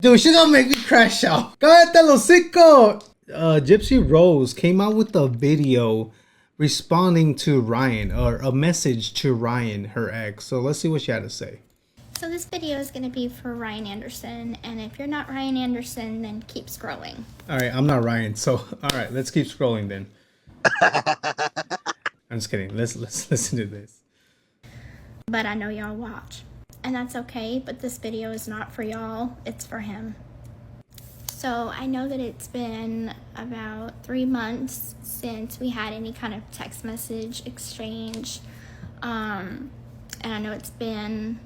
Dude, she's gonna make me crash out. Cállate los hocico! Gypsy Rose came out with a video responding to Ryan, or a message to Ryan, her ex. So let's see what she had to say. So this video is going to be for Ryan Anderson, and if you're not Ryan Anderson, then keep scrolling. Alright, I'm not Ryan, so alright, let's keep scrolling then. I'm just kidding. Let's listen to this. But I know y'all watch, and that's okay, but this video is not for y'all, it's for him. So I know that it's been about 3 months since we had any kind of text message exchange, and I know it's been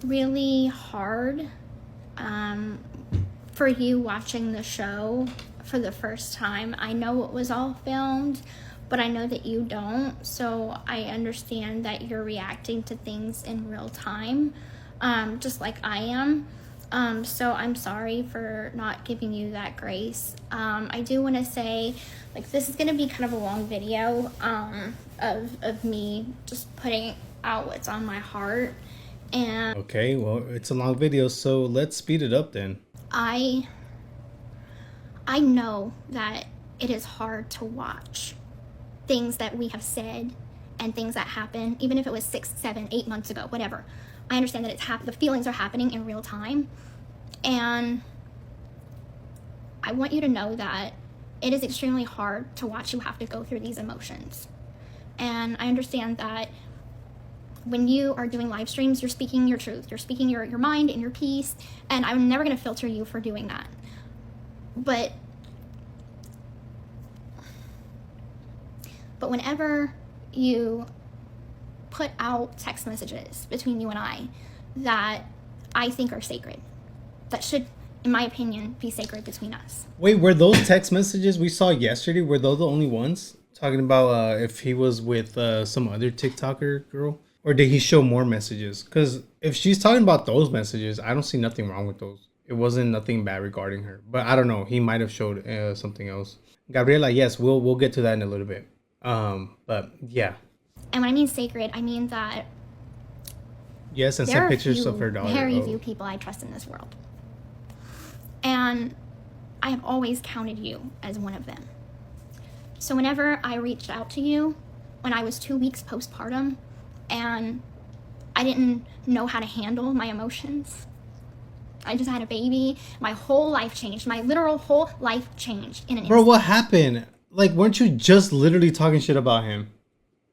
really hard for you watching the show for the first time. I know it was all filmed, but I know that you don't, so I understand that you're reacting to things in real time, just like I am. So I'm sorry for not giving you that grace. I do want to say, like, this is going to be kind of a long video of me just putting out what's on my heart. And okay, well, it's a long video, so let's speed it up then. I know that it is hard to watch things that we have said and things that happen, even if it was 6, 7, 8 months ago, whatever. I understand that the feelings are happening in real time, and I want you to know that it is extremely hard to watch you have to go through these emotions. And I understand that when you are doing live streams, you're speaking your truth, you're speaking your mind and your peace, and I'm never going to filter you for doing that. But whenever you put out text messages between you and I that I think are sacred, that should, in my opinion, be sacred between us. Wait, were those text messages we saw yesterday, were those the only ones? Talking about if he was with some other TikToker girl? Or did he show more messages? Because if she's talking about those messages, I don't see nothing wrong with those. It wasn't nothing bad regarding her. But I don't know. He might have showed something else. Gabriela, yes, we'll get to that in a little bit. But yeah. And when I mean sacred, I mean that yes, and send pictures of her daughter. Very few people I trust in this world. And I have always counted you as one of them. So whenever I reached out to you when I was 2 weeks postpartum and I didn't know how to handle my emotions, I just had a baby, my whole life changed. My literal whole life changed in an instant. Bro, what happened? Like, weren't you just literally talking shit about him?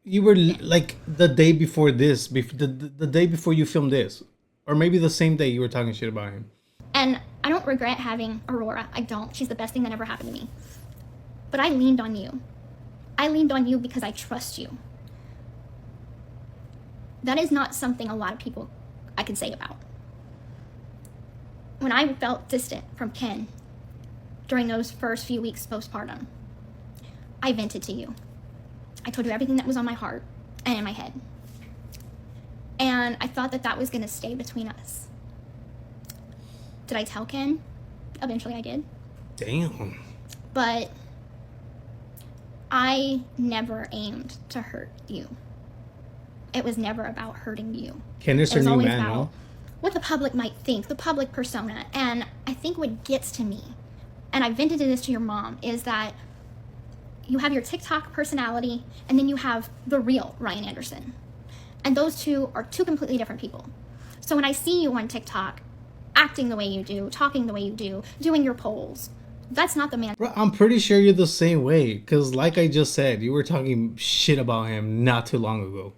You were like the day before this, the day before you filmed this, or maybe the same day you were talking shit about him. And I don't regret having Aurora. I don't. She's the best thing that ever happened to me. But I leaned on you. I leaned on you because I trust you. That is not something a lot of people I can say about. When I felt distant from Ken during those first few weeks postpartum, I vented to you. I told you everything that was on my heart and in my head. And I thought that that was going to stay between us. Did I tell Ken? Eventually I did. Damn. But I never aimed to hurt you. It was never about hurting you. Ken is her new man, no? What the public might think, the public persona. And I think what gets to me, and I vented this to your mom, is that you have your TikTok personality and then you have the real Ryan Anderson. And those two are two completely different people. So when I see you on TikTok acting the way you do, talking the way you do, doing your polls, that's not the man. Bro, I'm pretty sure you're the same way. Because like I just said, you were talking shit about him not too long ago.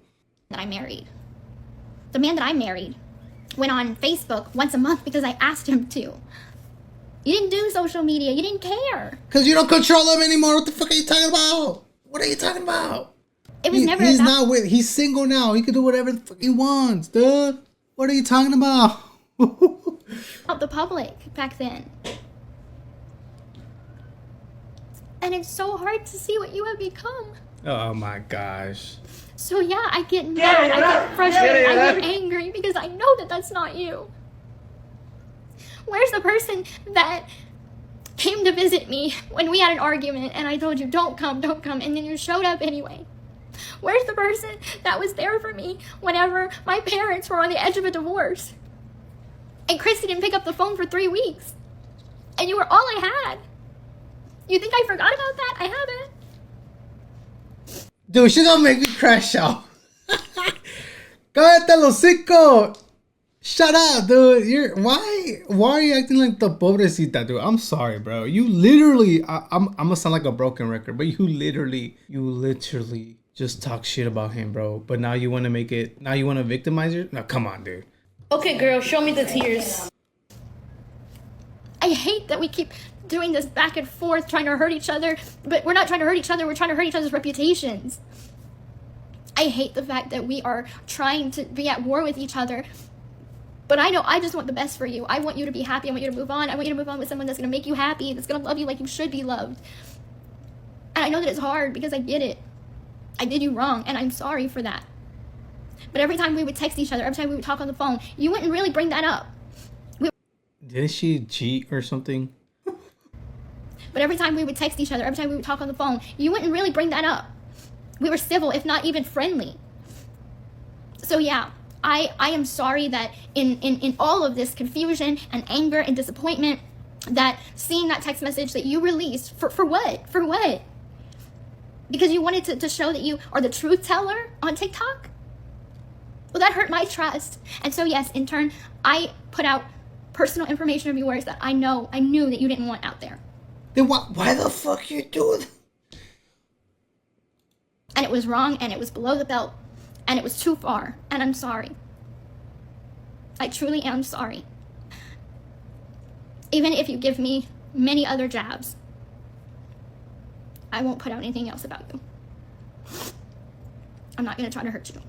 That I married. The man that I married went on Facebook once a month because I asked him to. You didn't do social media. You didn't care. Because you don't control him anymore. What the fuck are you talking about? What are you talking about? It was never He's about... not with... He's single now. He can do whatever the fuck he wants, dude. What are you talking about? About the public back then. And it's so hard to see what you have become. Oh my gosh. So yeah, I get mad, I get frustrated, I get angry because I know that that's not you. Where's the person that came to visit me when we had an argument and I told you, don't come, and then you showed up anyway? Where's the person that was there for me whenever my parents were on the edge of a divorce? And Christy didn't pick up the phone for 3 weeks. And you were all I had. You think I forgot about that? I haven't. Dude, she's gonna make me crash out. Cállate los hocico. Shut up, dude. Why are you acting like the pobrecita, dude? I'm sorry, bro. You literally, I'm gonna sound like a broken record, but you literally just talk shit about him, bro. But now you want to victimize her? Now, come on, dude. Okay, girl, show me the tears. I hate that we keep doing this back and forth, trying to hurt each other, but we're not trying to hurt each other, we're trying to hurt each other's reputations. I hate the fact that we are trying to be at war with each other, but I know I just want the best for you. I want you to be happy, I want you to move on, I want you to move on with someone that's going to make you happy, that's going to love you like you should be loved. And I know that it's hard because I get it. I did you wrong, and I'm sorry for that. But every time we would text each other, every time we would talk on the phone, you wouldn't really bring that up. Didn't she cheat or something? But every time we would text each other, every time we would talk on the phone, you wouldn't really bring that up. We were civil, if not even friendly. So yeah, I am sorry that in all of this confusion and anger and disappointment, that seeing that text message that you released, for what? For what? Because you wanted to show that you are the truth teller on TikTok? Well, that hurt my trust. And so yes, in turn, I put out personal information of yours that I knew that you didn't want out there. Then why the fuck you doing? And it was wrong, and it was below the belt, and it was too far, and I'm sorry. I truly am sorry. Even if you give me many other jabs, I won't put out anything else about you. I'm not going to try to hurt you.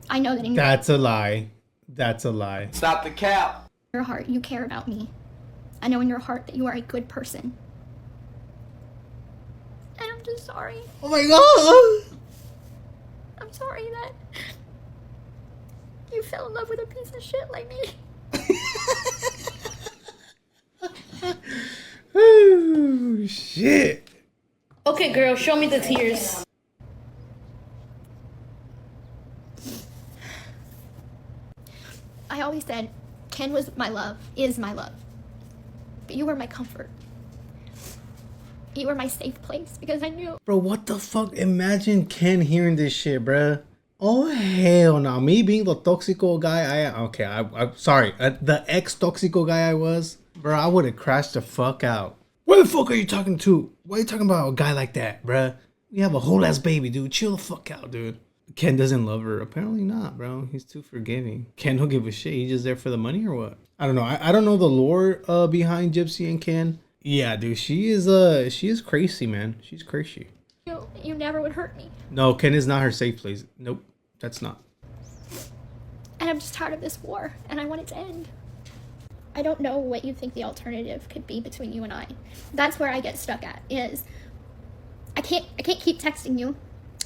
I know that in That's a lie. That's a lie. Stop the cap. your heart, you care about me. I know in your heart that you are a good person. And I'm just sorry. Oh my god! I'm sorry that you fell in love with a piece of shit like me. Oh, shit. Okay, girl, show me the tears. I always said Ken was my love, is my love. But you were my comfort. You were my safe place because I knew. Bro, what the fuck? Imagine Ken hearing this shit, bruh. Oh, hell no. Me being the toxico guy I'm sorry. The ex-toxico guy I was, bro, I would have crashed the fuck out. Where the fuck are you talking to? Why are you talking about a guy like that, bruh? We have a whole ass baby, dude. Chill the fuck out, dude. Ken doesn't love her. Apparently not, bro. He's too forgiving. Ken don't give a shit. He's just there for the money or what? I don't know. I don't know the lore behind Gypsy and Ken. Yeah, dude. She is crazy, man. She's crazy. You never would hurt me. No, Ken is not her safe place. Nope, that's not. And I'm just tired of this war, and I want it to end. I don't know what you think the alternative could be between you and I. That's where I get stuck at, is I can't keep texting you.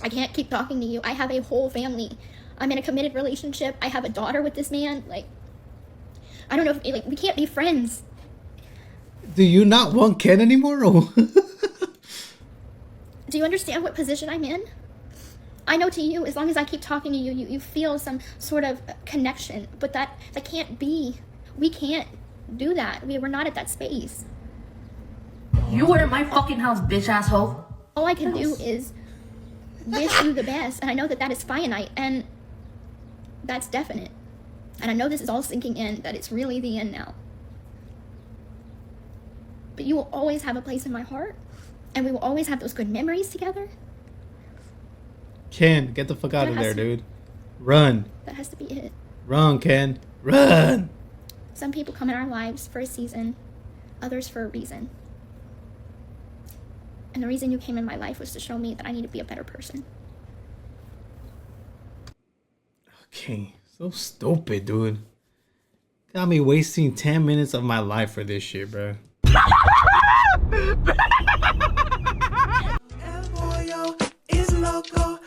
I can't keep talking to you. I have a whole family. I'm in a committed relationship. I have a daughter with this man. Like, I don't know if, like, we can't be friends. Do you not want Ken anymore? Or Do you understand what position I'm in? I know to you, as long as I keep talking to you, you feel some sort of connection, but that can't be. We can't do that. We're not at that space. You were in my fucking house, bitch asshole. All I can do is wish you the best, and I know that is finite, and that's definite. And I know this is all sinking in, that it's really the end now. But you will always have a place in my heart, and we will always have those good memories together. Ken, get the fuck out of there, dude. Run. That has to be it. Run, Ken. Run. Some people come in our lives for a season, others for a reason. And the reason you came in my life was to show me that I need to be a better person. Okay, so stupid, dude. Got me wasting 10 minutes of my life for this shit, bro. El pollo is loco.